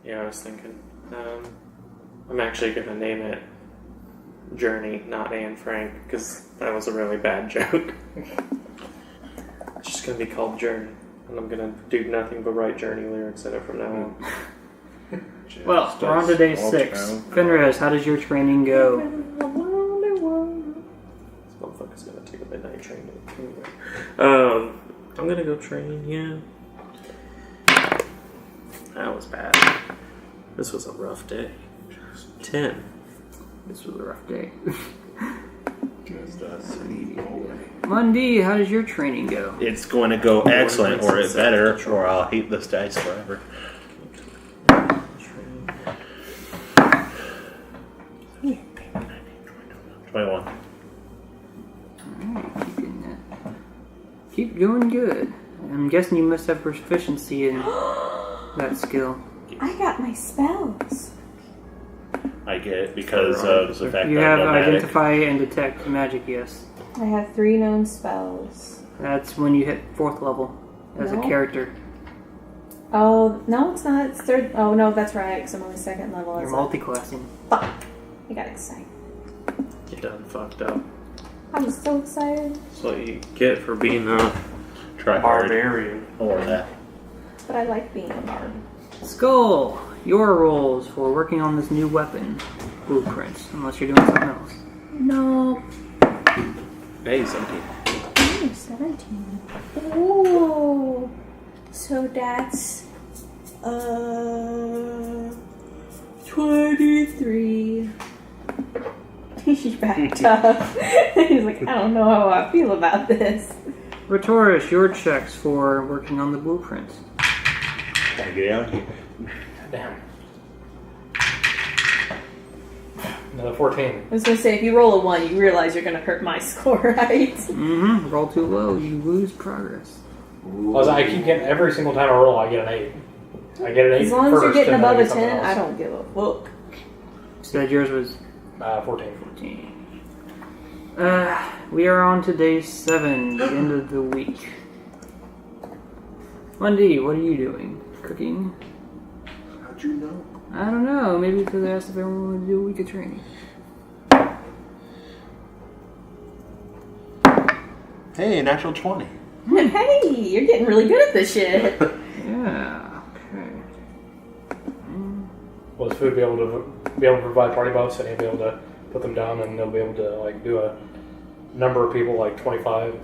Yeah, I was thinking. I'm actually going to name it Journey, not Anne Frank, because that was a really bad joke. It's just going to be called Journey, and I'm going to do nothing but write Journey lyrics in it from now on. Well, we're on to day 6. Fenris, how does your training go? This motherfucker's going to take a midnight train to I'm going to go train, yeah. That was bad. This was a rough day. 10. This was a rough day. Monday, how does your training go? It's going to go excellent, or it better, or I'll hate this dice forever. 21. Alright, keep doing good. I'm guessing you must have proficiency in that skill. I got my spells. I get it because of the fact You that have I'm nomadic. identify and detect magic, yes. I have 3 known spells. That's when you hit 4th level as a character. Oh, no, it's not. It's 3rd. Oh, no, that's right, because I'm only 2nd level. You're multi-classing. Fuck. I got excited. You done fucked up. I'm so excited. That's what you get for being a Try hard. barbarian. Or that. But I like being a bard. Skull, your roles for working on this new weapon blueprints, unless you're doing something else. No. Hey, 17. Ooh, 17. Ooh. So that's 23. He backed up. He's like, I don't know how I feel about this. Retoris, your checks for working on the blueprints. Gotta get out here. Damn. Another 14. I was going to say, if you roll a 1, you realize you're going to hurt my score, right? Mm-hmm. Roll too low, you lose progress. I keep getting, every single time I roll, I get an 8. I get an 8 As long as first you're getting and then above I a get something 10, else. I don't give a fuck. So yours was 14. 14. We are on to day 7, the end of the week. Monday, what are you doing? Cooking? How'd you know? I don't know. Maybe because I asked if everyone wanted to do a week of training. Hey, natural 20. Hey, you're getting really good at this shit. Yeah. Okay. Will this food be able to provide party buffs, and he'll be able to put them down, and they'll be able to like do a number of people, like 25,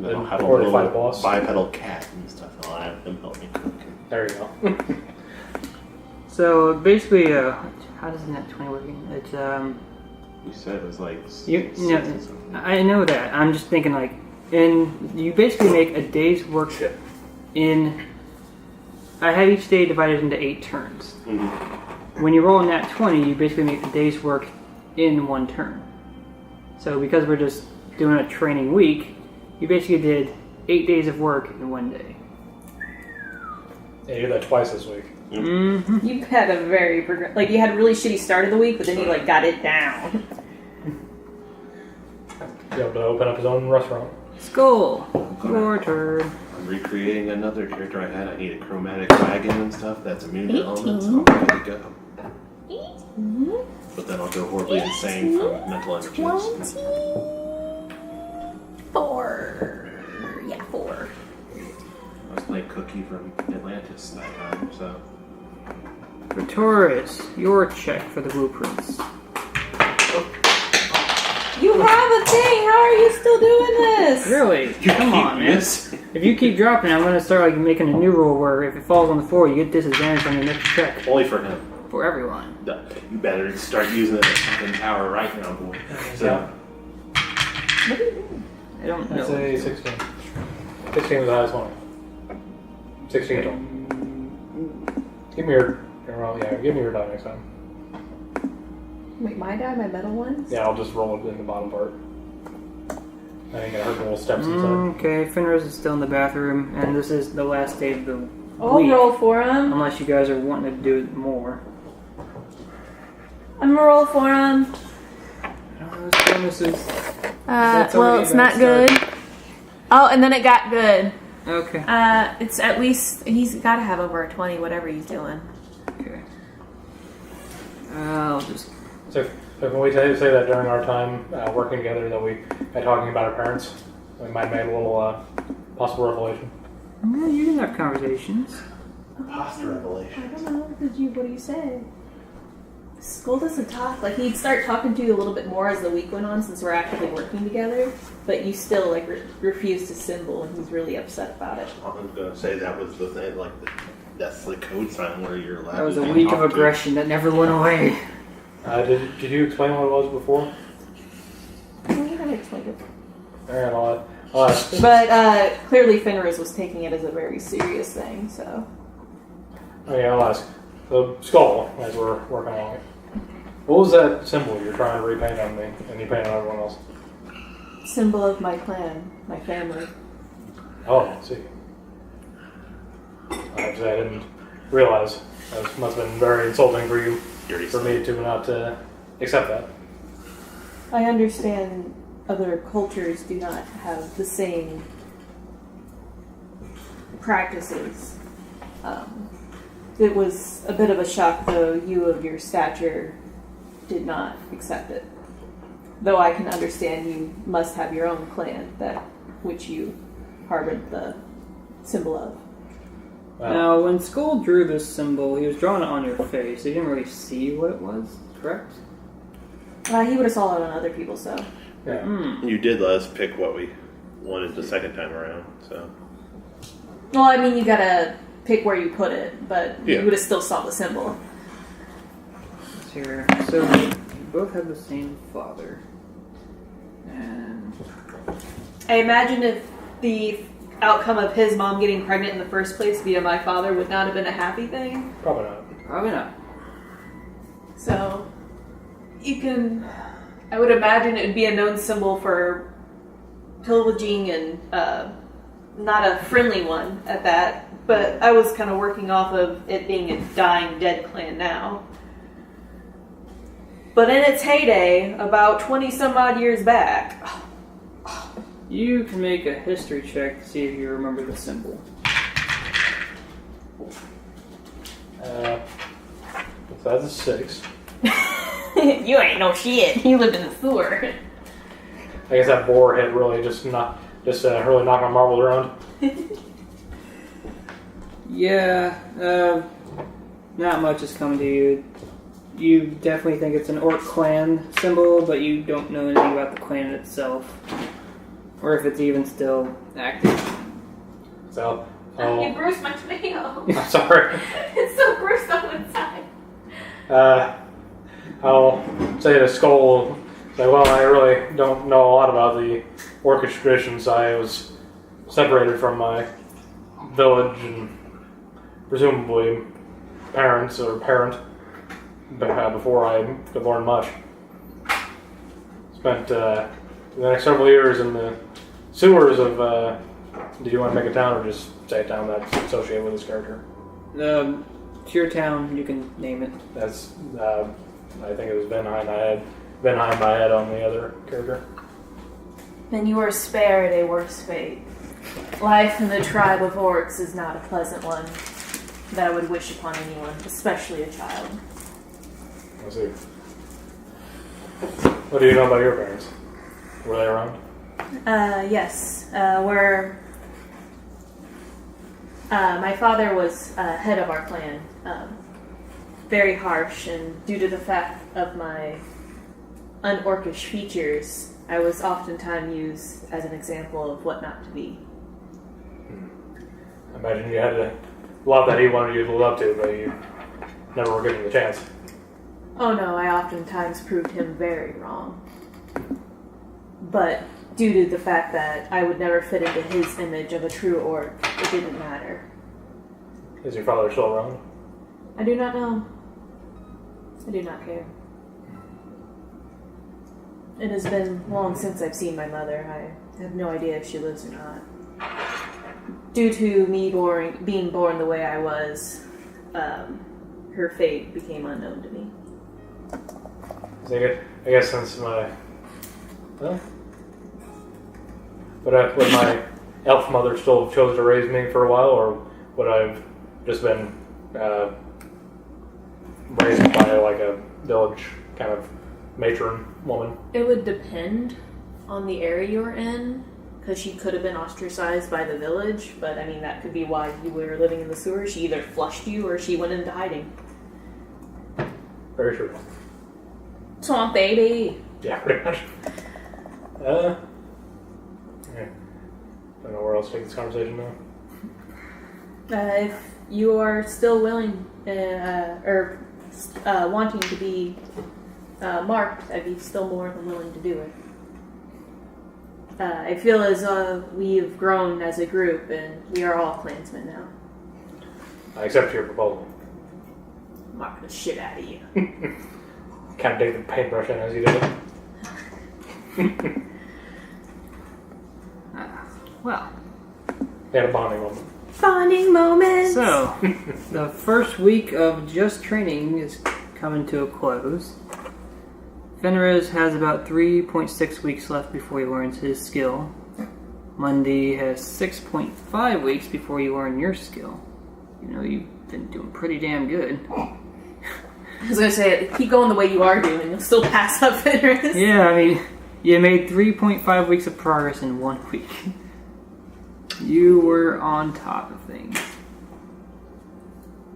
I'll have a or they little fight a boss. bipedal cat and stuff. I'll have them help me cook. There you go. So basically, how does net 20 work? It's You said it was like you six know, or something. I know that. I'm just thinking like, you basically make a day's work in. I have each day divided into 8 turns. Mm-hmm. When you roll a nat 20, you basically make a day's work in 1 turn. So because we're just doing a training week, you basically did 8 days of work in 1 day. Yeah, you did that twice this week. Mm-hmm. You had a very you had a really shitty start of the week, but then you like got it down. Be able to open up his own restaurant. Skull, your turn. I'm recreating another character I had. I need a chromatic wagon and stuff that's immune to elements. I'm ready to go. But then I'll go horribly insane from mental energies. 4. Yeah, 4. I was like Cookie from Atlantis that time, so. Retoris, your check for the blueprints. You have a thing. How are you still doing this? Really? Come on, man. If you keep dropping, I'm gonna start like making a new rule where if it falls on the floor, you get disadvantage on your next check. Only for him. For everyone. You better start using it as a fucking power right now, boy. So, I don't know. I'd say 16. 16 was the highest one. 16 total. Give me your die next time. Wait, my die? My metal ones? Yeah, I'll just roll it in the bottom part. I ain't gonna hurt the little steps inside. Okay, Fenris is still in the bathroom, and this is the last day of the I'll week. roll for him. Unless you guys are wanting to do more. I'm gonna roll for him. Bonuses. Well, it's not good. Oh, and then it got good. Okay. It's at least, he's got to have over a 20, whatever he's doing. Okay. I'll just. So can we say that during our time working together that we by talking about our parents, we might make a little possible revelation? Yeah, you can have conversations. Pasta I revelation. don't know. What do you say? Skull doesn't talk. Like, he'd start talking to you a little bit more as the week went on, since we're actively working together. But you still like refuse to symbol, and he's really upset about it. I was gonna say that was the thing, like that's the code sign where you're allowed. That was to a week of talk to. aggression that never went away. Did you explain what it was before? I'm gonna explain it. Alright, I'll ask. But clearly Fenris was taking it as a very serious thing, so. Okay, I'll ask. The skull, as we're working on it. What was that symbol you're trying to repaint on me, and you painted on everyone else? Symbol of my clan, my family. Oh, I see. Actually, I didn't realize. That must have been very insulting for you, Dirty for me to not accept that. I understand other cultures do not have the same practices. It was a bit of a shock, though you of your stature did not accept it. Though I can understand you must have your own clan, that which you harbored the symbol of. Wow. Now, when Skull drew this symbol, he was drawing it on your face. So you didn't really see what it was, correct? He would have saw it on other people, so. Yeah. You did let us pick what we wanted the second time around, so. Well, I mean, you gotta pick where you put it, but Yeah. you would have still saw the symbol. Here. So you both have the same father. And I imagine if the outcome of his mom getting pregnant in the first place via my father would not have been a happy thing. Probably not. probably not. So, you can... I would imagine it would be a known symbol for pillaging and not a friendly one at that. But I was kind of working off of it being a dying dead clan now. But in its heyday, about 20 some odd years back... You can make a history check to see if you remember the symbol. So that's a 6. You ain't no shit. You lived in the sewer. I guess that boar head really really knocked my marbles around. Yeah, not much is coming to you. You definitely think it's an orc clan symbol, but you don't know anything about the clan itself. Or if it's even still active. So, You bruised my tomato. I'm sorry. It's so gross on inside. I'll say to Skull, say, well, I really don't know a lot about the orcish traditions. I was separated from my village and presumably parent before I could learn much. Spent the next several years in the sewers of, did you want to make a town or just say a town that's associated with this character? It's your town, you can name it. That's, I think it was Benheim I had on the other character. Then you are spared a worse fate. Life in the tribe of orcs is not a pleasant one that I would wish upon anyone, especially a child. I see. What do you know about your parents? Were they around? Yes. My father was head of our clan. Very harsh, and due to the fact of my unorcish features, I was oftentimes used as an example of what not to be. I imagine you had a lot that he wanted you to live up to, but you never were given the chance. Oh no, I oftentimes proved him very wrong. But due to the fact that I would never fit into his image of a true orc, it didn't matter. Is your father still around? I do not know. I do not care. It has been long since I've seen my mother. I have no idea if she lives or not. Due to me being born the way I was, her fate became unknown to me. I guess since my... Well... Would my elf mother still have chose to raise me for a while, or would I have just been raised by like a village kind of matron woman. It would depend on the area you were in, because she could have been ostracized by the village, but I mean, that could be why you were living in the sewer. She either flushed you or she went into hiding. Very true. Swamp baby! Yeah, pretty much. Yeah. Don't know where else to take this conversation now. If you are still willing or wanting to be marked, I'd be still more than willing to do it. I feel as we've grown as a group, and we are all clansmen now. I accept your proposal. Mark the shit out of you. Kind of dig the paintbrush in as you did it. Well, We had a bonding moment. Bonding moments! so the first week of just training is coming to a close. Fenris has about 3.6 weeks left before he learns his skill. Mundy has 6.5 weeks before you learn your skill. You know, you've been doing pretty damn good. I was gonna say, keep going the way you are doing, you'll still pass up Fenris. Yeah, I mean, you made 3.5 weeks of progress in 1 week. You were on top of things.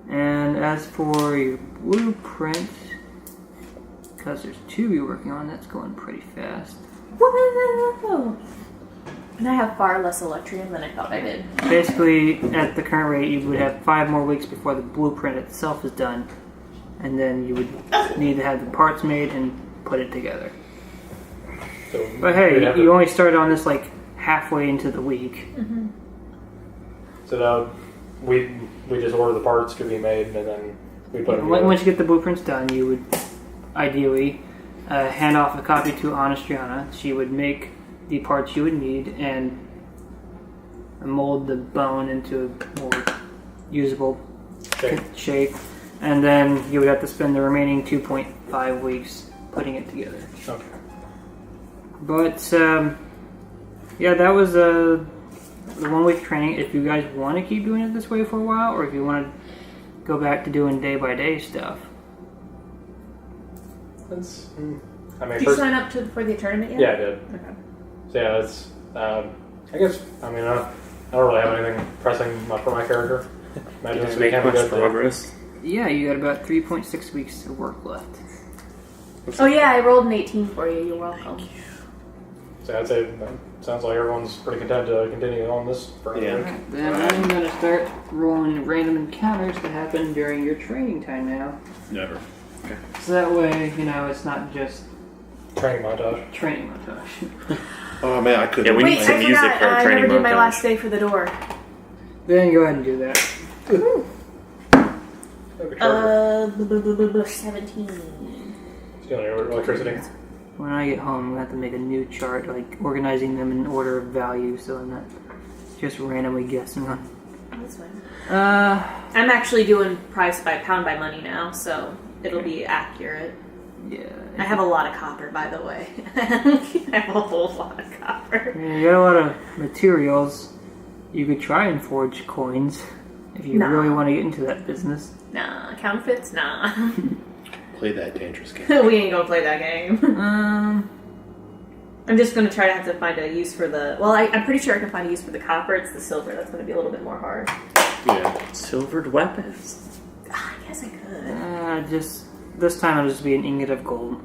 And as for your blueprint, because there's 2 you're working on, that's going pretty fast. Whoa! And I have far less Electrium than I thought I did. Basically, at the current rate, you would have 5 more weeks before the blueprint itself is done. And then you would need to have the parts made and put it together. So But hey, you only started on this like halfway into the week. Mm-hmm. So now we just order the parts to be made, and then we put them together. Once you get the blueprints done, you would ideally hand off a copy to Anastriana. She would make the parts you would need and mold the bone into a more usable shape. And then you would have to spend the remaining 2.5 weeks putting it together. Okay. But, yeah, that was the 1 week training. If you guys want to keep doing it this way for a while, or if you want to go back to doing day-by-day stuff. That's, I mean, Did you sign up for the tournament yet? Yeah, I did. Okay. So yeah, that's, I guess, I mean, I don't really have anything pressing for my character. Imagine Did this you make became a much good progress? Yeah, you got about 3.6 weeks of work left. Oh yeah, I rolled an 18 for you. You're welcome. So I'd say that sounds like everyone's pretty content to continue on this for another Yeah. week. Alright, then I'm going to start rolling random encounters that happen during your training time now. Never. So that way, you know, it's not just Training montage. training montage. Oh man, I couldn't. Yeah, we Wait, need some I music forgot. for our I training never did my montage. last day for the door. Then go ahead and do that. That'd be character. 17. Stealing your electricity. When I get home, I'm going to have to make a new chart, like organizing them in order of value, so I'm not just randomly guessing on. That's fine. I'm actually doing price by pound by money now, so it'll be accurate. Yeah. I have a lot of copper, by the way. I have a whole lot of copper. Yeah, you got a lot of materials. You could try and forge coins if you Nah. really want to get into that business. Nah, counterfeits? Nah. Play that dangerous game. We ain't gonna play that game. Um, I'm just gonna try to have to find a use for the... Well, I'm pretty sure I can find a use for the copper. It's the silver that's gonna be a little bit more hard. Yeah. Silvered weapons. I guess I could. just this time it'll just be an ingot of gold.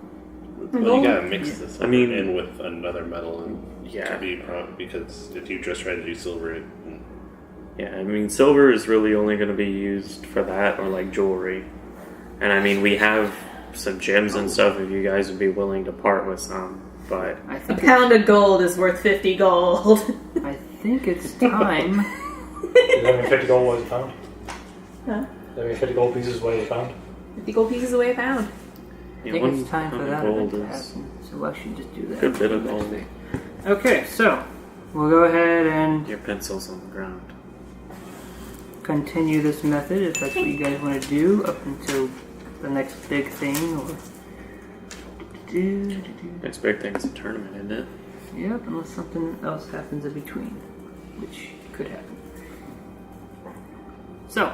Well, you gotta mix this I mean- in with another metal, and Yeah. to be because if you just try to do silver, Yeah, I mean, silver is really only going to be used for that or like jewelry. And I mean, we have some gems and stuff if you guys would be willing to part with some, but I A think pound of gold is worth 50 gold. I think it's time. Does that mean 50 gold weighs a pound? Huh? Does that mean 50 gold pieces weigh a pound? 50 gold pieces away a pound. I think it's time for that gold event to is happen. So I should just do a that. good bit of gold. Okay, so we'll go ahead and Your pencil's on the ground. continue this method if that's what you guys want to do up until the next big thing. Or Next big thing's a tournament, isn't it? Yep, unless something else happens in between, which could happen. So,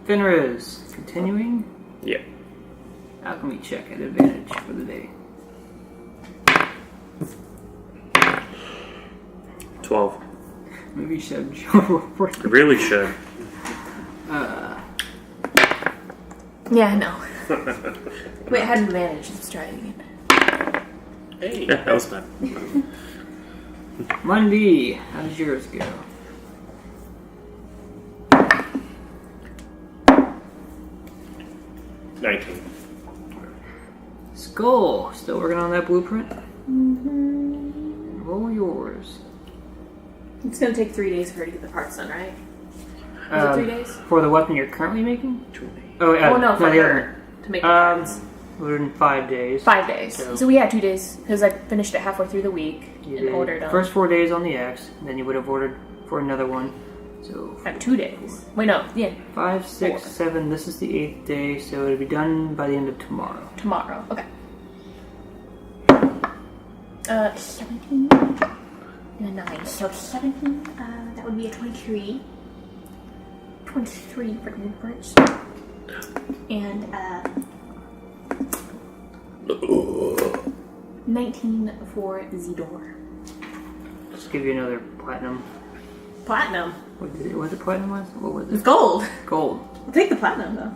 Fenris, continuing. Yeah. How can we check at advantage for the day? 12. Maybe you should roll for I really should. Yeah, no. Wait, I had an advantage. Let's try it again. Hey. Yeah, that was fun. Monday, how does yours go? Skull, still working on that blueprint? Mm-hmm. Roll yours. It's gonna take 3 days for her to get the parts done, right? Is it 3 days? For the weapon you're currently making? 20. Oh, Oh no, for the her to make the parts. We're in 5 days. 5 days. So- So we had 2 days because I finished it halfway through the week You and did ordered them. first 4 days on the X, then you would have ordered for another one. So I have 2 days. Wait, no, yeah, 5, 6, 4. 7. This is the 8th day, so it'll be done by the end of tomorrow. tomorrow. Okay. 17 and a 9. So 17, that would be a 23. 23 for the blueprints. And 19 for the door. Just give you another platinum. Platinum. What did it? Was it platinum? What was It's it? gold. Gold. I'll take the platinum though.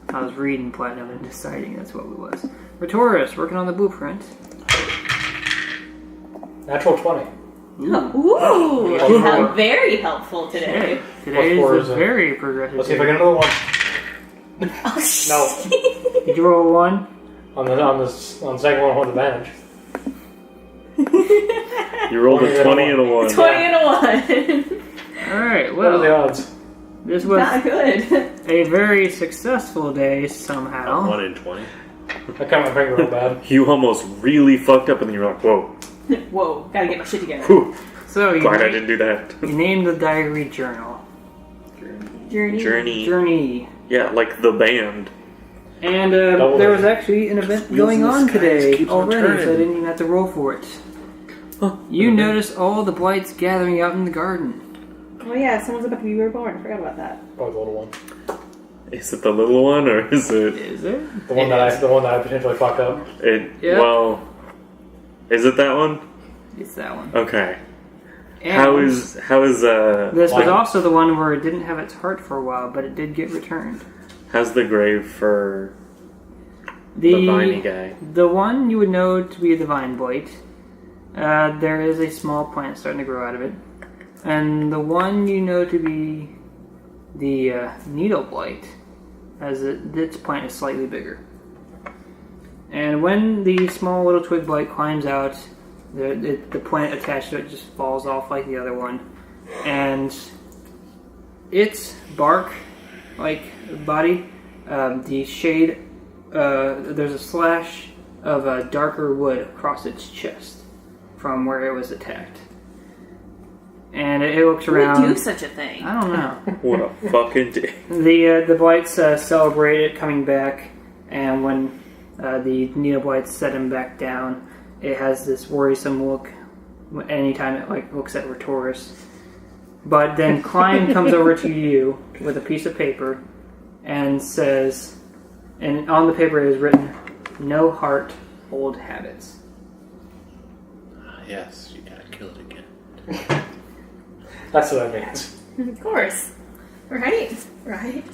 I was reading platinum and deciding that's what it was. Retoris, working on the blueprint. Natural 20. Ooh, Plus how four. very helpful today. Today four is is a it? very progressive. Let's see if I day. get another one. No. Did you roll a 1? On the second one with advantage. You rolled a 20 and a 1. 20 and a 1. Alright, What are the well, odds? this was Not good. a very successful day somehow. 1 in 20. I cut my finger real bad. You almost really fucked up and then you're like, whoa. Whoa, gotta get my shit together. Whew. So you, Glad I didn't do that. you named the diary journal. Journey. Yeah, like the band. And Double there it. was actually an event Wheels going in the on skies today keeps already, returning. so I didn't even have to roll for it. You noticed all the blights gathering out in the garden. Oh yeah, someone's about to be reborn. I forgot about that. Probably the little one. Is it the little one or is it Is it? The one that I potentially fucked up. it? Yeah. Well, is it that one? It's that one. Okay. And How is this was Why? also the one where it didn't have its heart for a while, but it did get returned. how's the grave for the viney guy? The one you would know to be a divine blight. There is a small plant starting to grow out of it. And the one you know to be the needle blight, as its plant is slightly bigger. And when the small little twig blight climbs out, the plant attached to it just falls off like the other one. And its bark, like body, the shade, there's a slash of darker wood across its chest from where it was attacked. And it looks Who would around. do such a thing? I don't know. What a fucking day. The blights celebrate it coming back, and when the needle blights set him back down, it has this worrisome look anytime it looks at Retoris. But then Klein comes over to you with a piece of paper and says, and on the paper is written, "No heart, old habits." Yes, you gotta kill it again. That's what that means. Of course. Right? Right?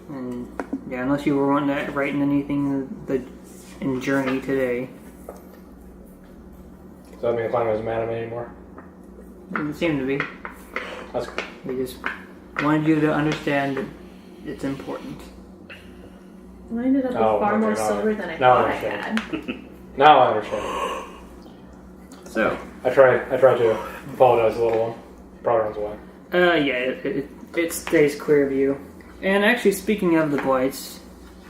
And yeah, unless you were wanting to write in anything in Journey today, So that means the climber isn't mad at me anymore. doesn't seem to be. That's cool. We just wanted you to understand that it's important. I ended up with Oh, far okay, more now silver than I now I thought I understand. had. Now I understand. So, I try to apologize to the little one. Probably runs away. yeah, it stays clear of you. And actually, speaking of the blights,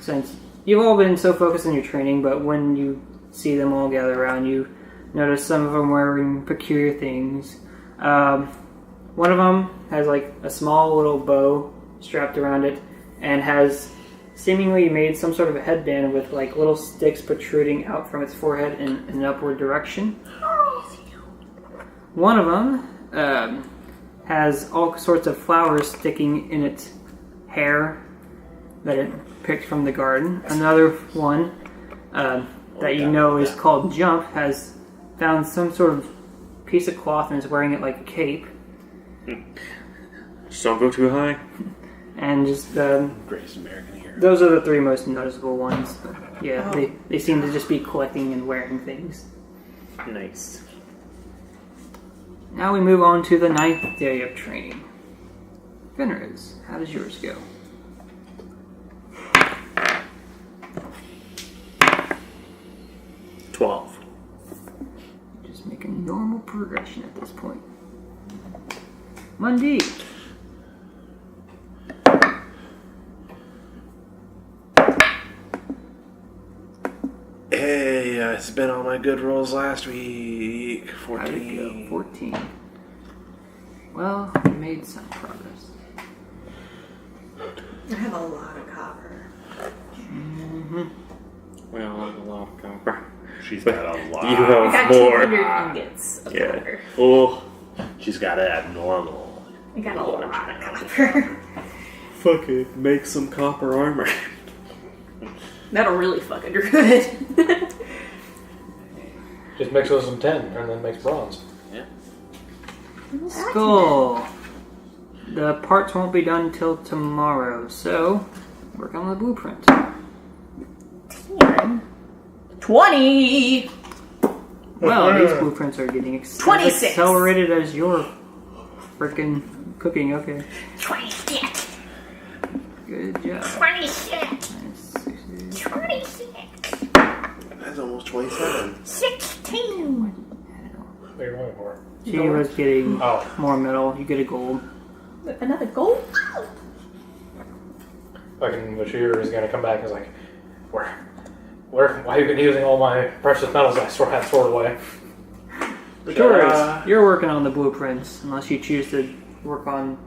since you've all been so focused on your training, but when you see them all gather around, you notice some of them wearing peculiar things. One of them has like a small little bow strapped around it, and has seemingly made some sort of a headband with like little sticks protruding out from its forehead in an upward direction. One of them has all sorts of flowers sticking in its hair that it picked from the garden. Another one that you know is called Jump has found some sort of piece of cloth and is wearing it like a cape. Just don't go too high. And just Greatest American hero. those are the three most noticeable ones. But yeah, they seem to just be collecting and wearing things. Nice. Now we move on to the 9th day of training. Fenris, how does yours go? Just making normal progression at this point. Mundi. Hey, I spent all my good rolls last week. How'd it 14. go? 14. Well, you made some progress. I have a lot of copper. We all have a lot of copper. She's got a lot. You I have got more. 200 ingots of Yeah. copper. Oh, She's got an abnormal. I got a lot of copper. fuck it. Make some copper armor. That'll really fuck a druid. Just mix with some tin and then makes bronze. Skull. The parts won't be done till tomorrow, so work on the blueprint. 10. 20! Well, these blueprints are getting 26. accelerated as your freaking cooking. Okay, 26. good job. 26. Minus 60. 26. That's almost 27. 16. What are you rolling for? She was getting Oh. more metal. You get a gold. Another gold? Fucking Bashir is gonna come back and is like, why have you been using all my precious metals I had stored away? Taurus, you're working on the blueprints, unless you choose to work on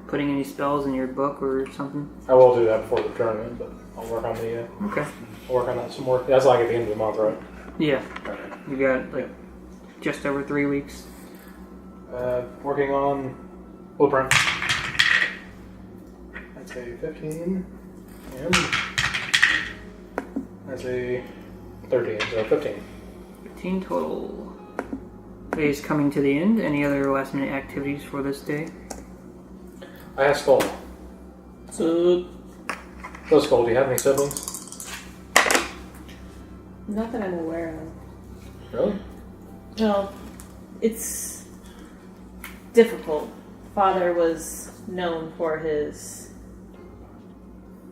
putting any spells in your book or something. I will do that before the tournament, but I'll work on Okay. I'll work on that some more. That's like at the end of the month, right? Yeah, you got like just over 3 weeks. Working on blueprint. That's a 15. And that's a 13, so 15. 15 total. Day's coming to the end. Any other last minute activities for this day? I asked Skull. So Skull, do you have any siblings? Not that I'm aware of. Really? No. It's difficult. Father was known for his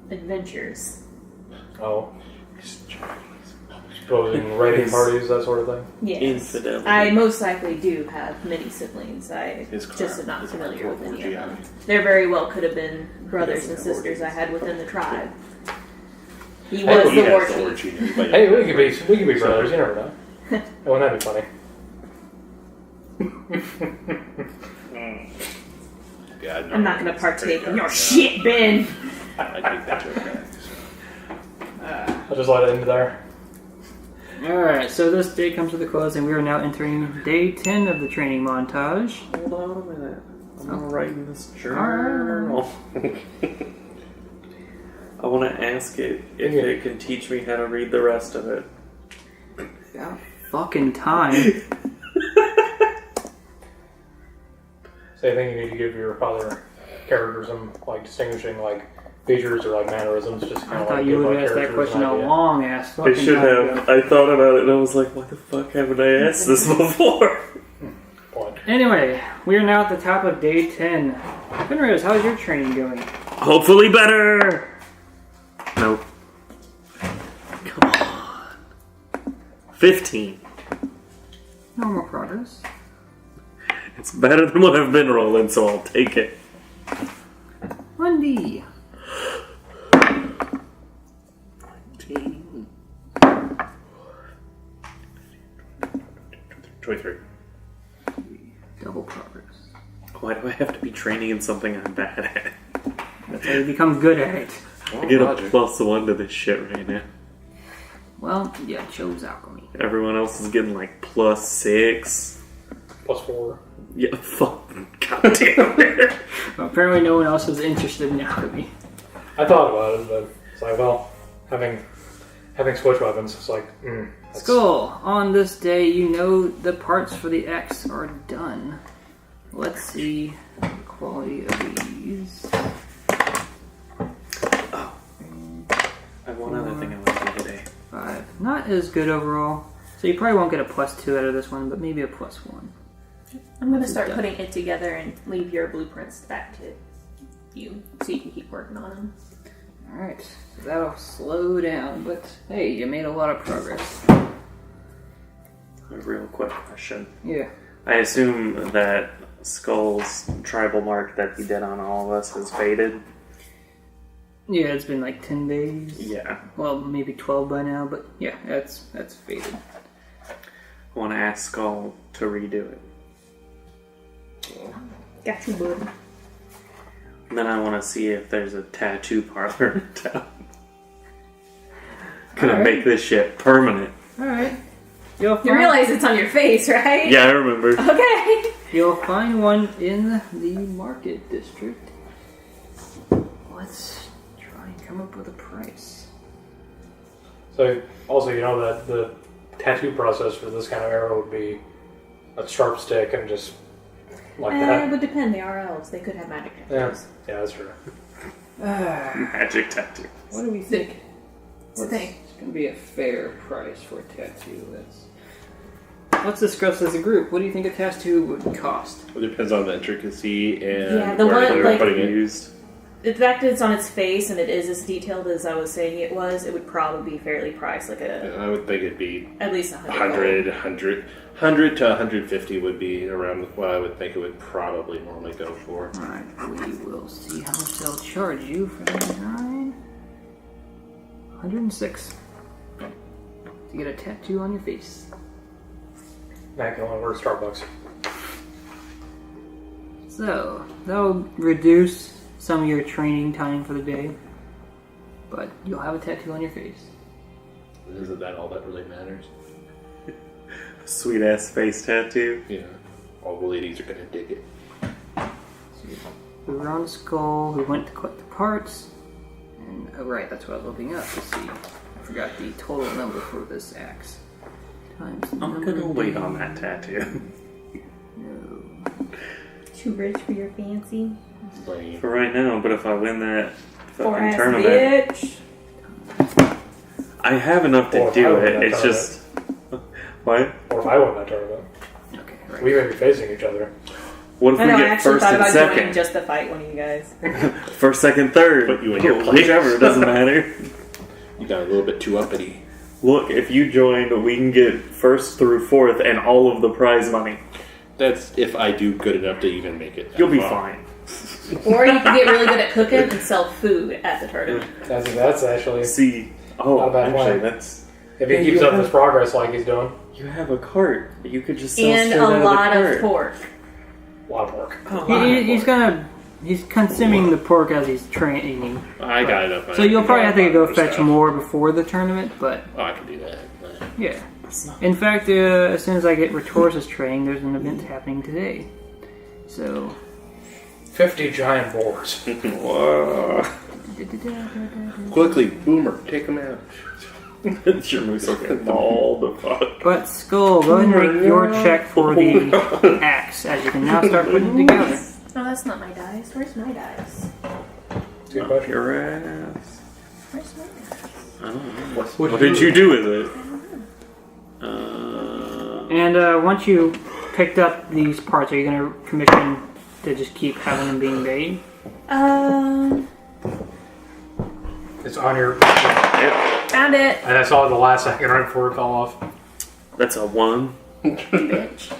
adventures. Oh. Supposing raiding parties, that sort of thing? Yes. Infidelity. I most likely do have many siblings. I His just am not his familiar with any of GI. them. There very well could have been brothers and sisters I had within the tribe. He was He the has the war war chief. chief. Hey, we could be brothers, you never know. Wouldn't that be funny? Yeah, I'm not going to partake in your shit, Ben. I take that joke back. I'll just let it end there. Alright, so this day comes to the close, and we are now entering day 10 of the training montage. Hold on a minute. I'm gonna write in this Alright. journal. I want to ask it if it can teach me how to read the rest of it. Got fucking time. So I think you need to give your other characters some like distinguishing like features or like mannerisms. Just kind I of thought like you give would my have asked that characters question an a idea. long ass I fucking should time have. ago. I thought about it and I was like, why the fuck haven't I asked this before? Point. Anyway, we are now at the top of day 10. Fenris, how's your training going? Hopefully better! Nope. Come on. 15. Normal progress. It's better than what I've been rolling, so I'll take it. Mundi. 19. 23. Double progress. Why do I have to be training in something I'm bad at? That's how you become good at it. I get a +1 to this shit right now. Well, yeah, chose alchemy. Everyone else is getting like +6. +4. Yeah, fuck God damn it. Well, apparently no one else is interested in alchemy. I thought about it, but it's like, well, having switch weapons, it's like, that's... Skull, on this day, you know the parts for the axe are done. Let's see the quality of these. Oh. I have one other thing I want to do today. 5. Not as good overall. So you probably won't get a +2 out of this one, but maybe a +1. I'm going to start putting it together and leave your blueprints back to you so you can keep working on them. Alright, so that'll slow down, but hey, you made a lot of progress. A real quick question. Yeah. I assume that Skull's tribal mark that he did on all of us has faded. Yeah, it's been like 10 days. Yeah. Well, maybe 12 by now, but yeah, that's faded. I want to ask Skull to redo it. Got you, bud. And then I want to see if there's a tattoo parlor in town. Gonna Alright. make this shit permanent. Alright. You'll You realize it's on your face, right? Yeah, I remember. Okay. You'll find one in the market district. Let's try and come up with a price. So, also, you know that the tattoo process for this kind of arrow would be a sharp stick and just like It that. would depend. They are elves. They could have magic tattoos. Yeah, that's true. Magic tattoo. What do we think? It's a thing. It's going to be a fair price for a tattoo. Let's discuss as a group. What do you think a tattoo would cost? It depends on the intricacy and Yeah, the where one, they're like- putting it. Used. The fact that it's on its face and it is as detailed as I was saying it was, it would probably be fairly priced, like I would think it'd be at least 100 to 150 would be around what I would think it would probably normally go for. Alright, we will see how much they'll charge you for the design. 106. To get a tattoo on your face. That can only work Starbucks. So, that'll reduce some of your training time for the day. But you'll have a tattoo on your face. Isn't that all that really matters? Sweet ass face tattoo. Yeah. All the ladies are gonna dig it. We were on the skull, we went to collect the parts. And, oh right, that's what I was looking up to see. I forgot the total number for this axe. Times the I'm number gonna of wait days. on that tattoo. No. Too rich for your fancy. Lame. For right now, but if I win that Poor fucking ass tournament, bitch. I have enough Or to if I do win it. that It's just. What? Or if I win that tournament. Okay, right. We may be facing each other. What if I we know, I get actually first thought and about joining second? just to fight one of you guys. First, second, third. Put you in your place. Whichever, doesn't matter. You got a little bit too uppity. Look, if you join, we can get first through fourth and all of the prize money. That's if I do good enough to even make it. that You'll be far. fine. Or you can get really good at cooking and sell food at the tournament. That's actually... See, Not a bad actually, plan. that's. If he Yeah, keeps you up have- this progress like he's doing, You have a cart. You could just sell And straight a out lot of the of cart. pork. a lot of work. He's consuming the pork as he's training. I got enough. So you'll probably have to go Stuff. fetch more before the tournament, but Oh, I can do that. yeah. In fact, as soon as I get Retor's training, there's an event happening today. So 50 giant boars. Whoa. Quickly, Boomer, take him out. Your moose will get mauled the fuck. But Skull, go ahead and make your check for the axe, as you can now start putting it together. Oh, that's not my dice. Where's my dice? It's a good question. Your ass. Where's my dice? I don't know. What did you do with it? And once you picked up these parts, are you going to commission to just keep having them being made? It's on your... Found it. And I saw it the last second right before it fell off. That's a 1. Bitch.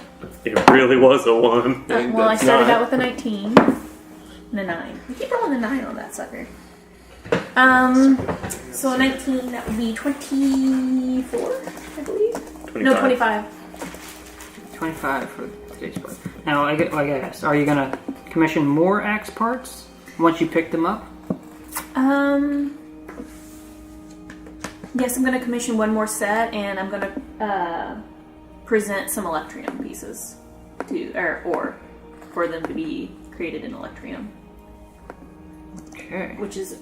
It really was a 1. Well, I started out with a 19 and a 9. I keep rolling the 9 on that sucker. So a 19, that would be 24, I believe. 25. No, 25. 25 for today's part. Now, I guess, are you going to commission more axe parts once you pick them up? Yes, I'm going to commission one more set, and I'm going to present some Electrium pieces to, or for them to be created in Electrium. Okay. Which is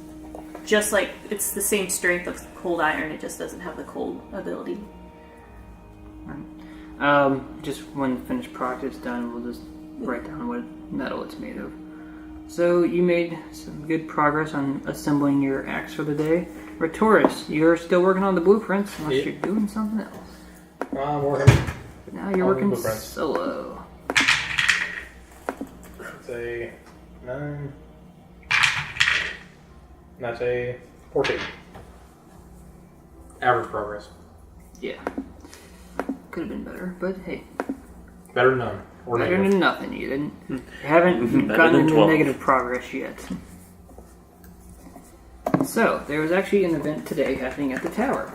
just like, it's the same strength of cold iron, it just doesn't have the cold ability. Just when the finished product is done, we'll just write down what metal it's made of. So you made some good progress on assembling your axe for the day. Retoris, you're still working on the blueprints, unless you're doing something else. I'm working. Now you're On the working blueprints. solo. That's a 9. And that's a 14. Average progress. Yeah. Could have been better, but hey. Better than none. Or Better negative. than nothing. You haven't Better gotten than into 12. negative progress yet. So, there was actually an event today happening at the tower.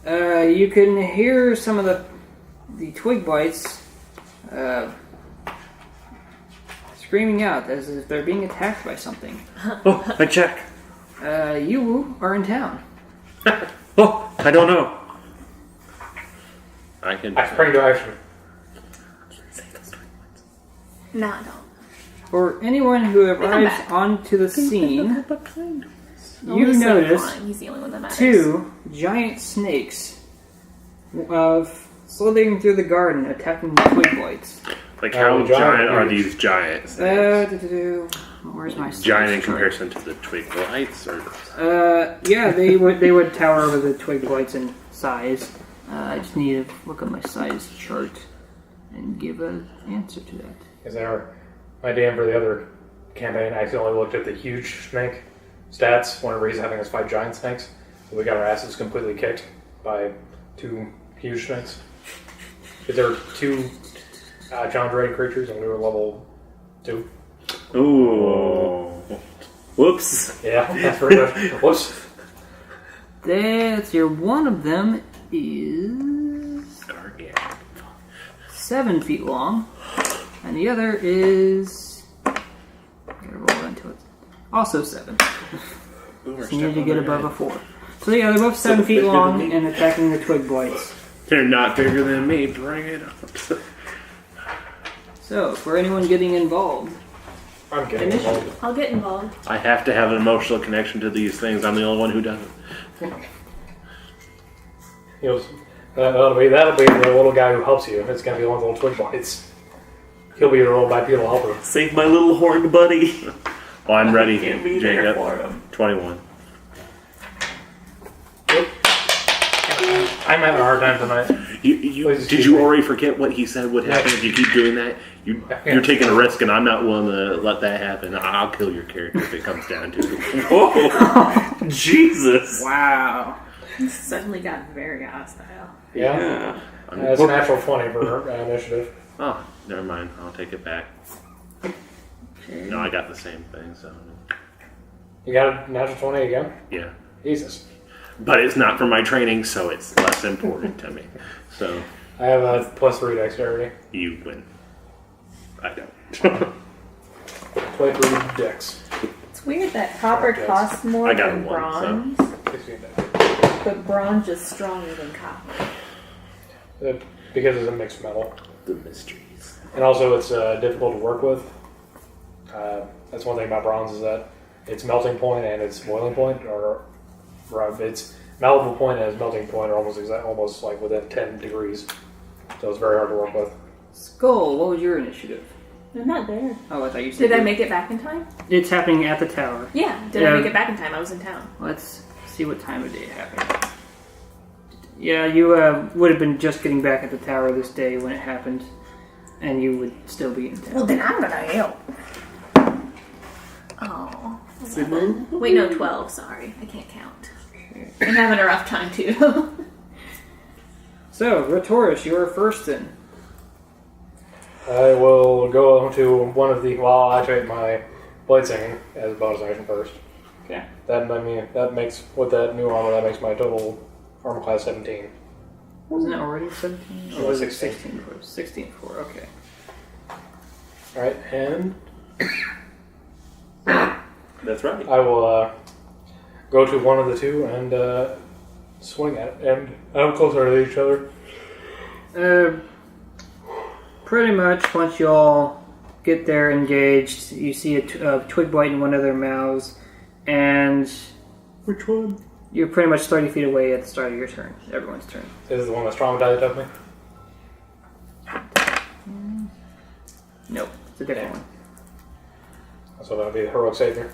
You can hear some of the twig blights screaming out as if they're being attacked by something. Oh, I check. You are in town. Oh, I don't know. I can. I spring to action. No, I don't. For anyone who arrives back. onto the scene, Only you Sam notice flying, he's the only one that matters. 2 giant snakes slithering through the garden, attacking the twig blights. Like, how giant giant are huge. these giants? Where's my Giant in snakes chart? comparison to the twig blights? Or... Yeah, they would tower over the twig blights in size. I just need to look at my size chart and give an answer to that. Is there my DM for the other campaign? I accidentally looked at the huge snake stats whenever he's having us fight giant snakes. So we got our asses completely kicked by 2 huge snakes. Is there 2 challenge rated creatures and we were level 2? Ooh. Whoops. Yeah, that's pretty much. Whoops. That's your one of them is Gargantuan. 7 feet long, and the other is gotta roll into it. Also 7. Boomer So you need step to on get their above head. a 4. So yeah, they're both 7 feet long and attacking the twig blights. They're not bigger than me. Bring it up. So for anyone getting involved, I'm getting Initiative. involved. I'll get involved. I have to have an emotional connection to these things. I'm the only one who doesn't. That'll be the little guy who helps you. It's gonna be one of the little twig blights. He'll be your little bipedal helper. Save my little horned buddy. Well, I'm ready, Can't be there Jacob. for him. 21. I'm having a hard time tonight. Please Did excuse you me. already forget what he said would happen if you keep doing that? You're taking a risk, and I'm not willing to let that happen. I'll kill your character if it comes down to it. Oh, Jesus. wow. Suddenly got very hostile. Yeah. That's a natural 20 for initiative. Oh, never mind. I'll take it back. No, I got the same thing, so... You got a natural 20 again? Yeah. Jesus. But it's not for my training, so it's less important to me. So, I have a +3 dexterity. you win. I don't. +3 dex. It's weird that copper Yes. costs more I got than one, bronze, 16 dex. but bronze is stronger than copper. Because it's a mixed metal. The mysteries. And also it's difficult to work with. That's one thing about bronze is that its melting point and its boiling point are its malleable point and its melting point are almost like within 10 degrees. So it's very hard to work with. Skull, what was your initiative? I'm not there. Oh, I thought you said. Did I make it back in time? It's happening at the tower. Yeah. Did I make it back in time? I was in town. Let's see what time of day it happened. Yeah, you would have been just getting back at the tower this day when it happened, and you would still be in town. Well, then I'm gonna help. Oh. Wait, no, 12. Sorry. I can't count. I'm having a rough time, too. So, Retoris, you are first then. I will go to one of the. Well, I'll activate my blade singing as a bonus action first. Okay. That makes with that new armor. That makes my total armor class 17. Wasn't it already 17? Or No, was it 16. 16 for? 16 for, okay. All right, and That's right. I will go to one of the two and swing at it. And how close are they to each other? pretty much, once you all get there engaged, you see a twig bite in one of their mouths, and Which one? you're pretty much 30 feet away at the start of your turn. Everyone's turn. Is the one that's traumatized me? Nope, it's a different one. So that would be the heroic savior.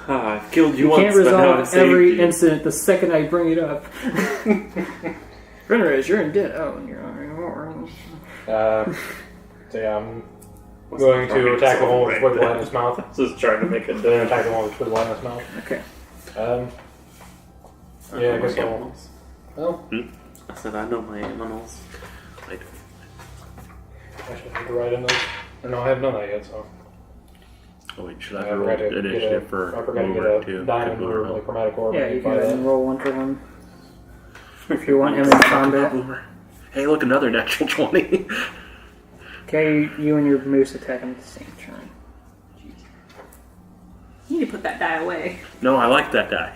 I've killed you You once, can't but now I resolve saved every you. incident the second I bring it up. Renrez, you're in debt. Oh, and you're So yeah, I'm What's going the to fucking attack the one with right the twig there? light in his mouth. Just trying to make a I'm going to dent. attack the one with the twig light in his mouth. Okay. Yeah, I guess my I'll... animals. Well, I said I know my animals. I don't. I should have to write in those. Or no, I have none of that yet, so... Oh wait, should I I roll forgot to initiative I for forgot to Boomer get too? a diamond Boomer or help. like chromatic orb. Yeah, and you can buy go ahead that. and roll one for one. If you want him in combat. Boomer. Hey, look, another natural 20. Okay, you and your moose attack him at the same turn. You need to put that die away. No, I like that die.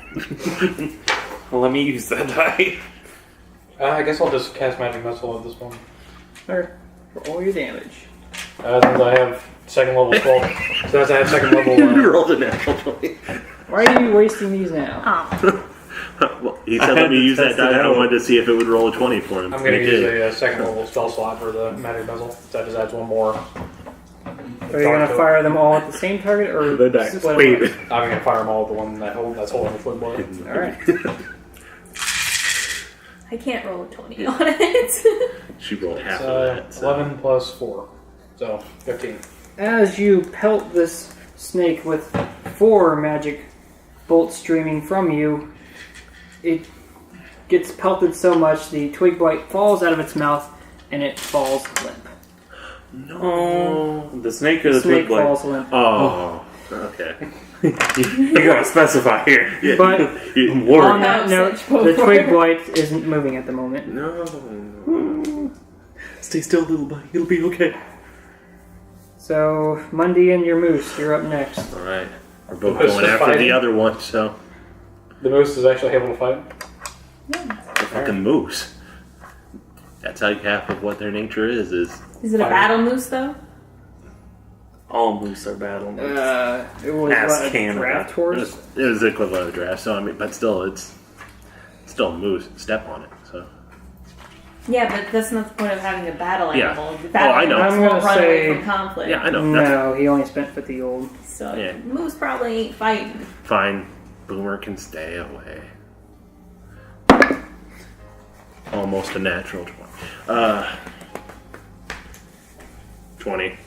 Well, let me use that die. I guess I'll just cast Magic Missile at this one. Or roll your damage. Since I have second level spell. Since I have second level... You rolled a natural 20. Why are you wasting these now? Oh. Well, he I said had let me to use that test die. it I out. wanted to see if it would roll a 20 for him. I'm going to It use did. a second level spell slot for the Magic Missile. That just adds one more. Are you going to fire them all at the same target, or The die. split 'em Wait. up? I'm going to fire them all at the one that's holding the twig blade. All right. I can't roll a 20 on it. She rolled half It's, of that. So. 11 plus 4. So, 15. As you pelt this snake with 4 magic bolts streaming from you, it gets pelted so much the twig bite falls out of its mouth and it falls limp. No. The snake or The the snake twig blade? falls limp. Oh, okay. You gotta specify here. Yeah, But you- on war. that note, the twig bite isn't moving at the moment. No. Stay still, little buddy. It'll be okay. So, Mundy and your moose, you're up next. All right. We're both Moose going is after fighting. the other one, so. The moose is actually able to fight. The fucking moose. That's like half of what their nature is. Is it a Fire. battle moose, though? All moose are battle moose. It was Ask what, a Canada. draft It horse? was the equivalent of a draft, so I mean, but still, it's still a moose. Step on it, so. Yeah, but that's not the point of having a battle Yeah. animal. The battle Oh, I know. animals I'm won't gonna run away say- from conflict. Yeah, I know. That's No, he only spent 50 gold. So Yeah. moose probably ain't fighting. fine. Boomer can stay away. Almost a natural 20. 20.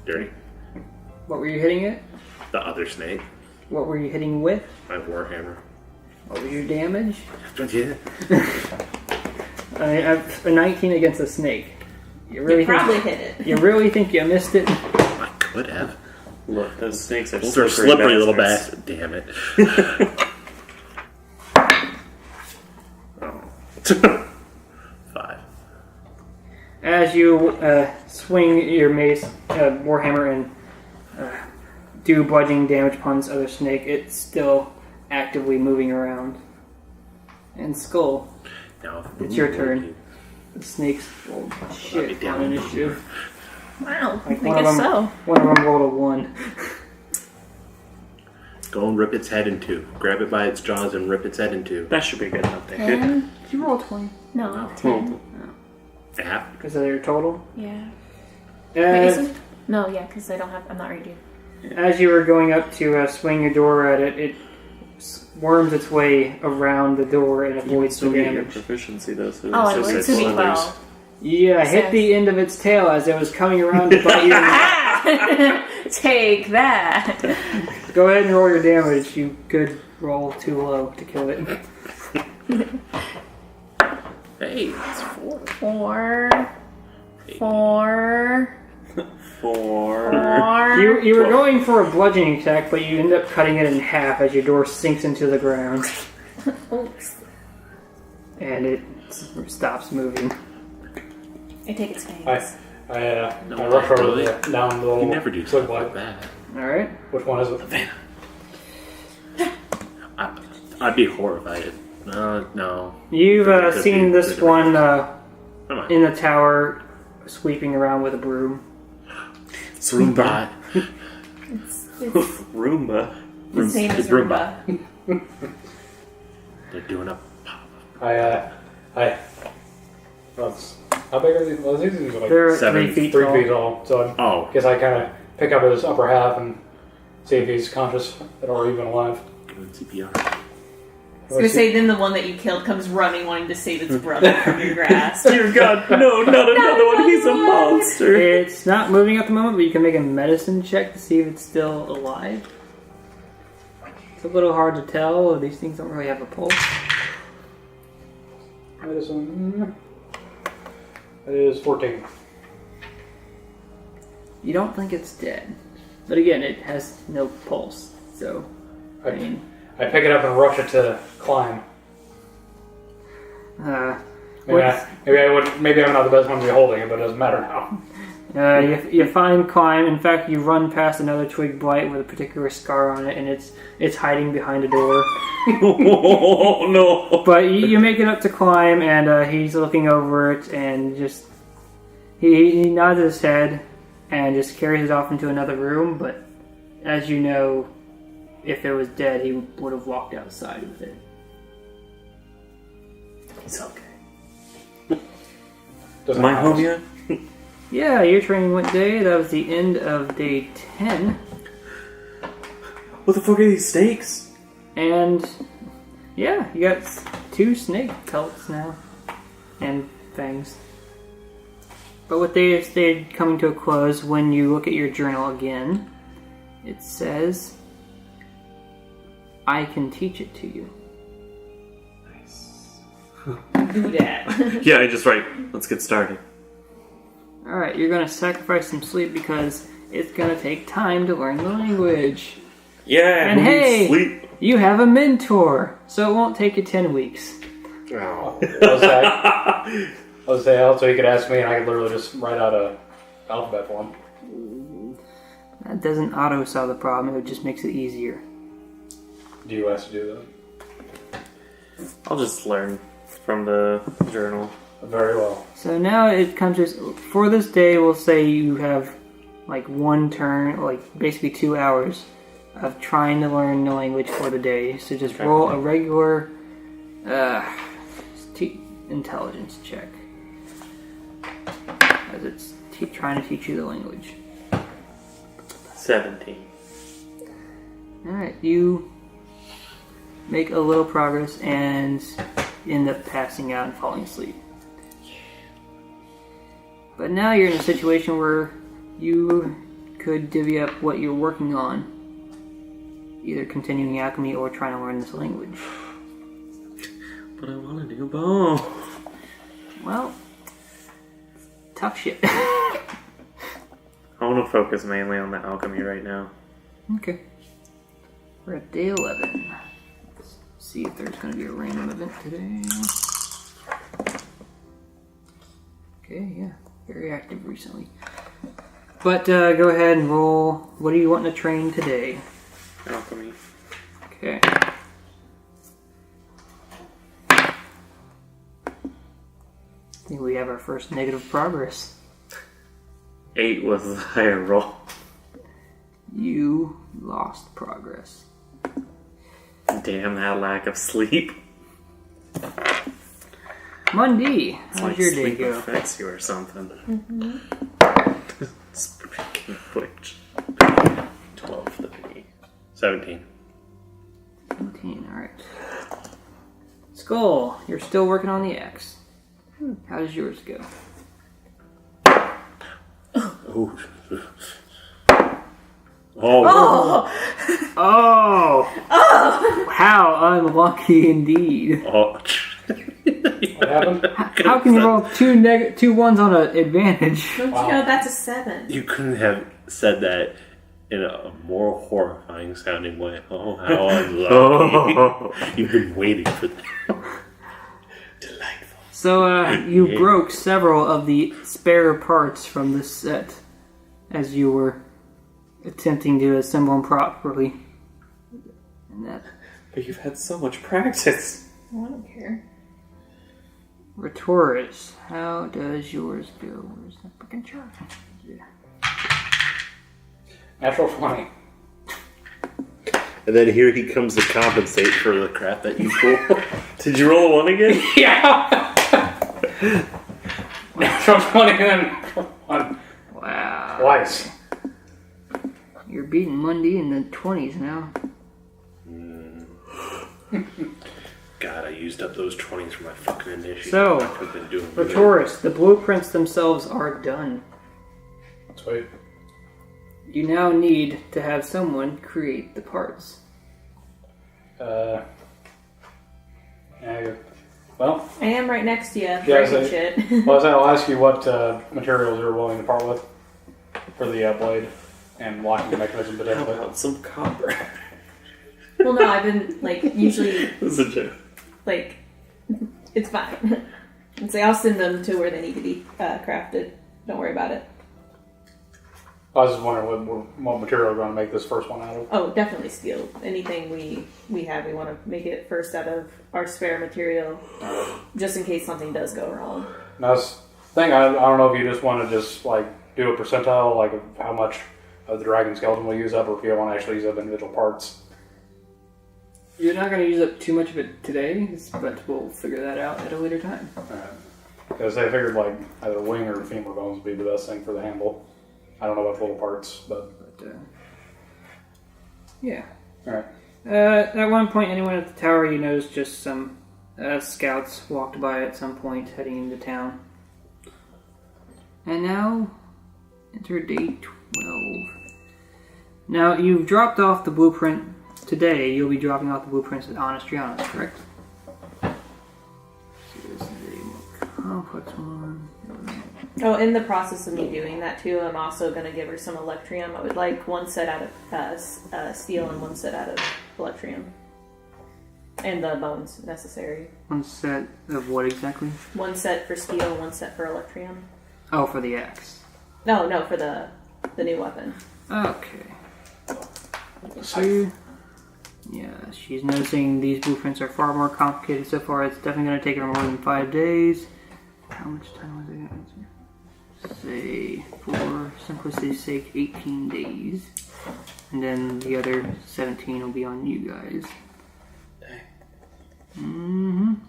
Dirty. What were you hitting it? The other snake. What were you hitting with? My warhammer. What was your damage? Yeah. I have a 19 against a snake. You really You probably think hit it. you really think you missed it? I could have. Look, those snakes are Those are slippery little bastards. Damn it. Oh. 5. As you swing your mace, warhammer, and do bludgeoning damage upon this other snake, it's still actively moving around. And Skull, Now, It's your turn. the snakes rolled shit on initiative. Wow, Like I one of guess them, so. one of them rolled a 1. Go and rip its head in two. Grab it by its jaws and rip its head in two. That should be good enough to hit. 10? Did you roll 20? No, 10. Half. Because of your total. Yeah. Wait, As, isn't- No, yeah, because I don't have. I'm not ready to. as you were going up to swing your door at it, it worms its way around the door and You would avoids the still get your damage. proficiency though, so Oh, it's it just was like to be slithers. 12. Yeah, hit Yes. the end of its tail as it was coming around to bite you. Take that. Go ahead and roll your damage. You could roll too low to kill it. Hey, it's 4. 4. 4. 4. 4. You were going for a bludgeoning attack, but you end up cutting it in half as your door sinks into the ground Oops. and it stops moving. I take its fangs. I No, rush over really? down the little You never do twig stuff like blade. that. All right. Which one is it? I'd be horrified. No. You've Could seen be this different. one Come on. in the tower sweeping around with a broom. It's Roomba. It's Roomba. the same as it's Roomba. Roomba. They're doing a How big are these? Well, these are like They're 7, 3 feet 3 tall. feet tall. So I guess I kind of pick up his upper half and see if he's conscious or even alive. doing CPR. I was going to say, then the one that you killed comes running, wanting to save its brother from your grasp. Dear God, no, not another one. He's a monster. It's not moving at the moment, but you can make a medicine check to see if it's still alive. It's a little hard to tell. These things don't really have a pulse. Medicine. That is 14. You don't think it's dead. But again, it has no pulse. So, I mean... I pick it up and rush it to climb. Maybe I'm not the best one to be holding it, but it doesn't matter now. You find climb. In fact, you run past another twig blight with a particular scar on it, and it's hiding behind a door. Oh no! But you make it up to climb, and he's looking over it, and just he nods his head and just carries it off into another room. But as you know, if it was dead, he would have walked outside with it. It's okay. Doesn't Am I matter. home yet? Yeah, your training went day. That was the end of day 10. What the fuck are these snakes? And yeah, you got 2 snake pelts now. And fangs. But with day stayed coming to a close, when you look at your journal again, it says, I can teach it to you. Nice. Do that. Yeah, I just write. Let's get started. Alright, you're gonna sacrifice some sleep because it's gonna take time to learn the language. Yeah, And who needs hey! sleep. You have a mentor, so it won't take you 10 weeks. Oh. I was saying also he could ask me and I could literally just write out a alphabet for him. That doesn't auto-solve the problem, it just makes it easier. Do you ask to do I'll just learn from the journal. that? Very well. So now it comes to, for this day, we'll say you have like 1 turn, like basically 2 hours of trying to learn the language for the day. So just roll a regular intelligence check. As it's trying to teach you the language. 17. Alright, you make a little progress and end up passing out and falling asleep. But now you're in a situation where you could divvy up what you're working on. Either continuing alchemy or trying to learn this language. But I want to do both. Well, tough shit. I want to focus mainly on the alchemy right now. Okay. We're at day 11. Let's see if there's going to be a random event today. Okay, yeah. Very active recently. But go ahead and roll. What are you wanting to train today? Alchemy. Okay. I think we have our first negative progress. 8 was the higher roll. You lost progress. Damn that lack of sleep. Mundy, It's how's like your day sleep go? affects you or something. Speaking of which. 12 for me. 17. 17, alright. Skull, you're still working on the axe. How does yours go? Oh. Oh. Oh! How unlucky indeed. Oh. What happened? How can you roll 2 ones on an advantage? Don't Wow. you know that's a 7? You couldn't have said that in a more horrifying sounding way. Oh, how unlucky. You've been waiting for that. Delightful. So, you Yeah. broke several of the spare parts from this set as you were attempting to assemble them properly. And that, But you've had so much practice. I don't care. Rhetorus, how does yours go? Where's the freaking chart? Yeah. Natural 20. And then here he comes to compensate for the crap that you pull. Did you roll a 1 again? Yeah! Natural 20 and then natural 1. Wow. Twice. You're beating Mundy in the 20s now. God, I used up those 20s for my fucking initiative. So, I could have been doing good. Rhetorus, the blueprints themselves are done. Sweet. You now need to have someone create the parts. Yeah, well, I am right next to you. Yeah, breaking shit. I'll ask you what materials you're willing to part with for the blade and locking mechanism How potentially. about some copper? Well, no, I've been like usually This is a joke. like it's fine. And say I'll send them to where they need to be crafted. Don't worry about it. I was just wondering what material we're going to make this first one out of. Oh, definitely steel. Anything we have, we want to make it first out of our spare material, just in case something does go wrong. Now, this thing, I don't know if you just want to just like do a percentile, like of how much of the dragon skeleton we'll use up, or if you want to actually use up individual parts. You're not going to use up too much of it today, but we'll figure that out at a later time. Because I figured like either wing or femur bones would be the best thing for the handle. I don't know about little parts, but Yeah. alright. At one point, anyone at the tower you noticed just some scouts walked by at some point heading into town. And now, enter day 12. Now, you've dropped off the blueprint today. You'll be dropping off the blueprints at Anastrianos, correct? So this is a more complex one. Oh, in the process of me doing that too, I'm also going to give her some electrium. I would like one set out of steel and one set out of electrium. And the bones necessary. One set of what exactly? One set for steel, one set for electrium. Oh, for the axe. No, for the new weapon. Okay. So, yeah, she's noticing these blueprints are far more complicated so far. It's definitely going to take her more than 5 days. How much time was it? Say, for simplicity's sake, 18 days. And then the other 17 will be on you guys.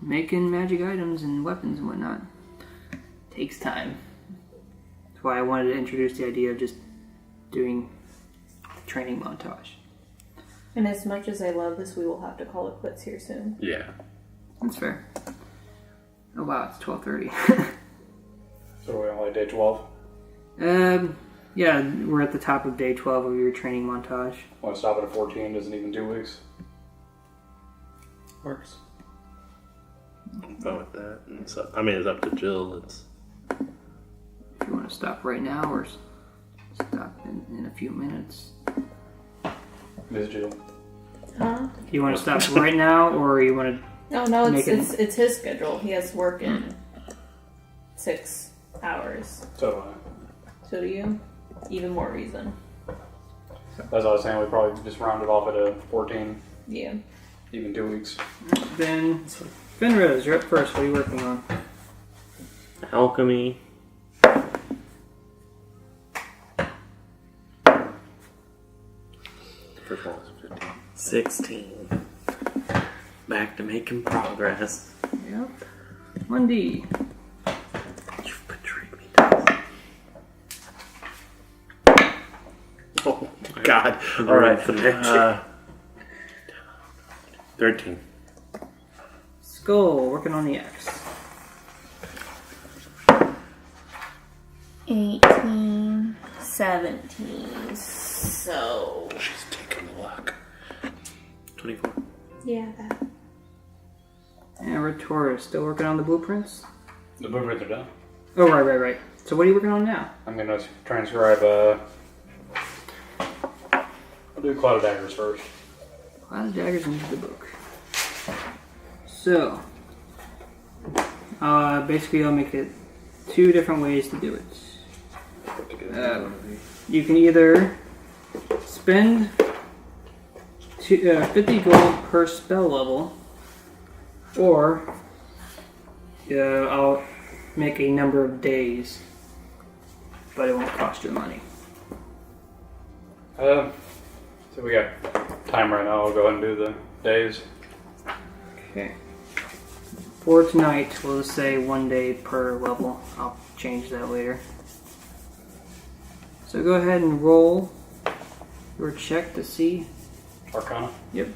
Making magic items and weapons and whatnot takes time. That's why I wanted to introduce the idea of just doing the training montage. And as much as I love this, we will have to call it quits here soon. Yeah. That's fair. Oh wow, it's 12:30. So we're only day 12. Yeah, we're at the top of day 12 of your training montage. Want to stop it at 14? Doesn't even 2 weeks. Works. I'm fine with that. And it's up, I mean, it's up to Jill. It's If you want to stop right now or stop in a few minutes. Ms. Jill. Huh? You want to stop right now or you want to... No, Make it- it's his schedule. He has work in 6 hours. So do I. So do you? Even more reason. That's what I was saying. We probably just round it off at a 14, Yeah. even 2 weeks. Then, Finrose, you're up first. What are you working on? Alchemy. first one was 15. 16. Back to making progress. Yep. 1D. You've betrayed me, Tyler. Oh my god. Alright, for the next 13. Skull, working on the X. 18, 17. So. She's taking the luck. 24. Yeah, that. And Rhetorus, still working on the blueprints? The blueprints are done. Oh, right. So what are you working on now? I'm going to transcribe, I'll do Cloud of Daggers first. Cloud of Daggers into the book. So, basically I'll make it 2 different ways to do it. You can either spend 50 gold per spell level, or I'll make a number of days, but it won't cost you money. So we got time right now. I'll go ahead and do the days. Okay. For tonight, we'll say 1 day per level. I'll change that later. So go ahead and roll your check to see. Arcana. Yep.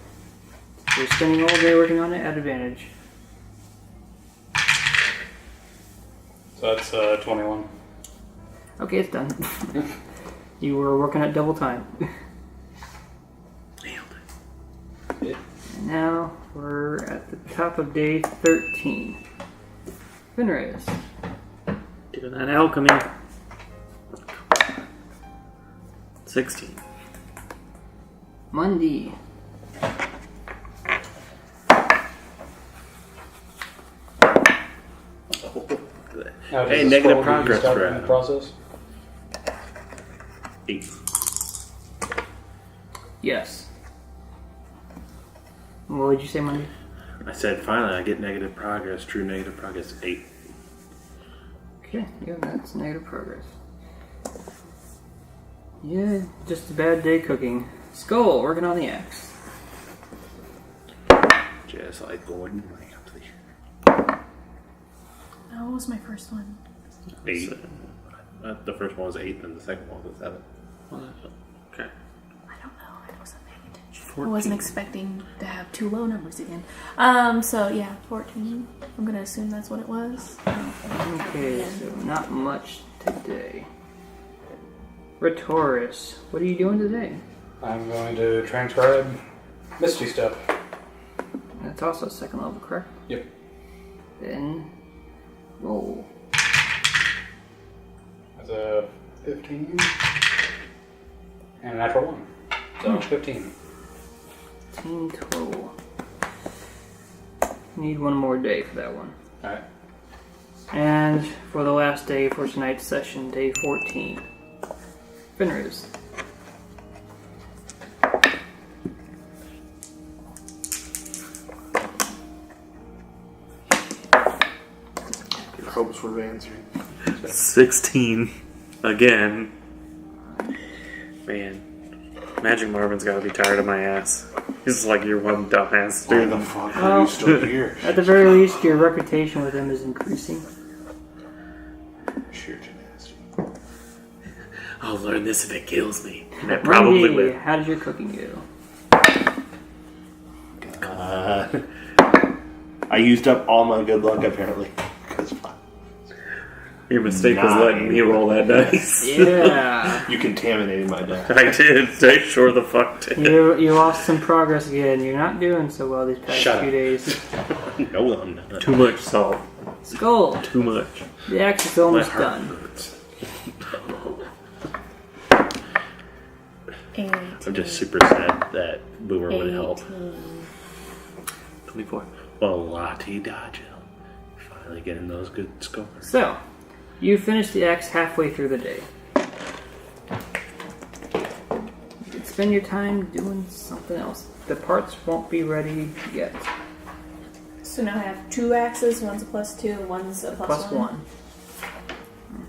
You're spending all day working on it at advantage. So that's 21. Okay, it's done. You were working at double time. Nailed Yeah. And now we're at the top of day 13. Finrays. Doing that alchemy. 16. Monday. Now, does Hey, the negative scroll get progress used up for in the Adam. process. 8. Yes. What did you say, Monday? I said, finally, I get negative progress. True negative progress. 8. Okay, yeah, that's negative progress. Yeah, just a bad day cooking. Skull, working on the axe. Just like Gordon Ramsay. Oh, what was my first one? 8. The first one was 8, and the second one was 7. Okay. I don't know. I wasn't paying attention. 14. I wasn't expecting to have two low numbers again. So yeah, 14. I'm gonna assume that's what it was. Okay, so not much today. Rhetorus, what are you doing today? I'm going to transcribe Misty Step. That's also second level, correct? Yep. Then roll. That's a 15 and a natural 1. So 15. 15 total. Need one more day for that one. Alright. And for the last day for tonight's session, day 14. Finrays. Your hopes were answered. 16. Again. Man. Magic Marvin's gotta be tired of my ass. He's like, you're one dumbass Why dude. the fuck are you still here? At the very least, your reputation with him is increasing. Sheer tenacity. I'll learn this if it kills me. And it probably Wendy, will. how did your cooking go? I used up all my good luck apparently. 'Cause Your mistake was letting me roll that dice. Yeah. you contaminated my deck. I did. I sure the fuck did. You lost some progress again. You're not doing so well these past Shut few up. days. No, I'm not. Too much salt. Skull, Too much. the axe is My almost heart done. hurts. 8. I'm just super sad that Boomer would help. 24. Well, la-ti-da, Jill. Finally getting those good scores. So, you finished the axe halfway through the day. You can spend your time doing something else. The parts won't be ready yet. So now I have 2 axes. One's a +2, one's a Plus +1.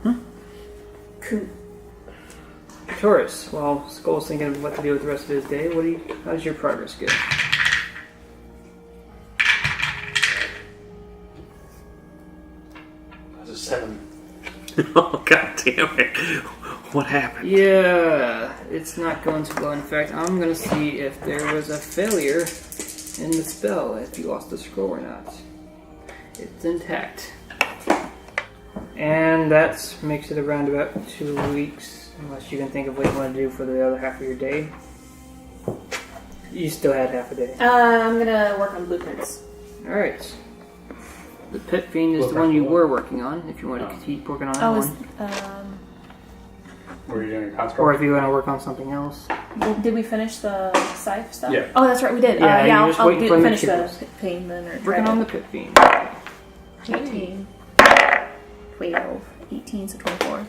1. Cool. Taurus, while Skull's thinking of what to do with the rest of his day, how's your progress go? That's a 7. Oh, god damn it. What happened? Yeah, it's not going so well. In fact, I'm going to see if there was a failure in the spell, if you lost the scroll or not. It's intact. And that makes it around about 2 weeks, unless you can think of what you want to do for the other half of your day. You still had half a day. I'm gonna work on blueprints. Alright. The Pit Fiend is the one you were working on, if you want to keep working on that Oh, one. Were you doing a construct? Or if you want to work on something else. Did we finish the scythe stuff? Yeah. Oh, that's right, we did. Yeah, Yeah, you're just I'll waiting for finish the materials. pain then. Or Working on the the Pit Fiend. 18. 12. 18, so 24.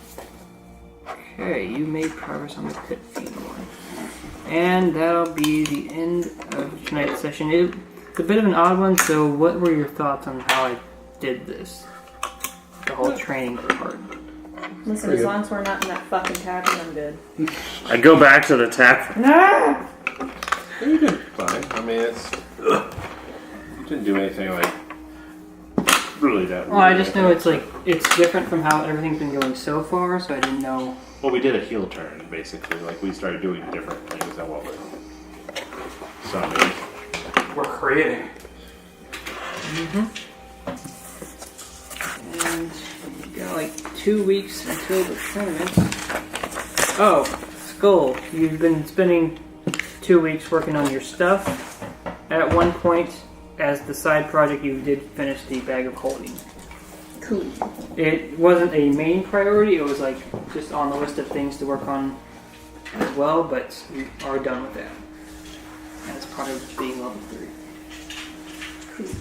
Okay, you made progress on the Pit Fiend one. And that'll be the end of tonight's session. It's a bit of an odd one, so what were your thoughts on how I did this. The whole training part. Listen, as long as we're not in that fucking tavern, I'm good. I go back to the tap. No! You did fine. I mean, it's you didn't do anything like really that. Well, I just know it's different from how everything's been going so far, so I didn't know. Well, we did a heel turn basically. Like we started doing different things than what we're. So I mean, We're creating. And we got like 2 weeks until the tournament. Oh, Skull, you've been spending 2 weeks working on your stuff. At one point, as the side project, you did finish the bag of holding. Cool. It wasn't a main priority, it was like just on the list of things to work on as well, but we are done with that. As part of being level 3. Cool.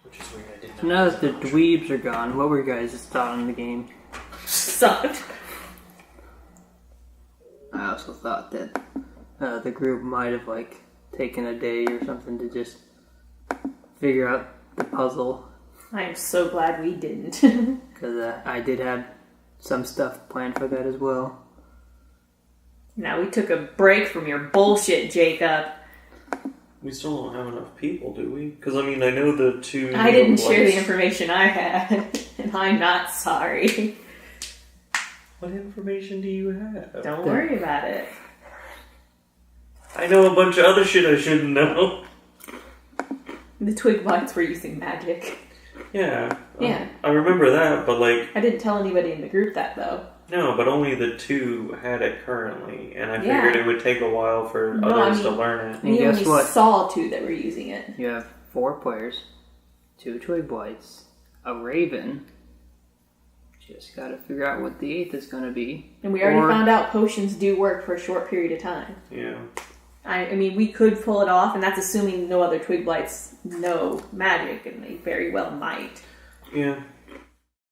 Which is weird, I didn't So now that the dweebs are gone, what were your guys' thoughts on the game? Sucked. I also thought that the group might have like taken a day or something to just figure out the puzzle, I am so glad we didn't. because I did have some stuff planned for that as well. Now we took a break from your bullshit, Jacob. We still don't have enough people, do we? Because I mean, I know the two. I didn't share the information I had, and I'm not sorry. What information do you have? Don't worry about it. I know a bunch of other shit I shouldn't know. The twig bites were using magic. Yeah. Yeah. I remember that, but like, I didn't tell anybody in the group that, though. no, but only the two had it currently, and I Yeah. figured it would take a while for No, others I to mean- learn it. And We guess only what? saw two that were using it. You have 4 players, 2 twig blights, a raven. Just gotta figure out what the 8th is gonna be. And we already Or- found out potions do work for a short period of time. Yeah. I mean, we could pull it off, and that's assuming no other twig blights know magic, and they very well might. Yeah.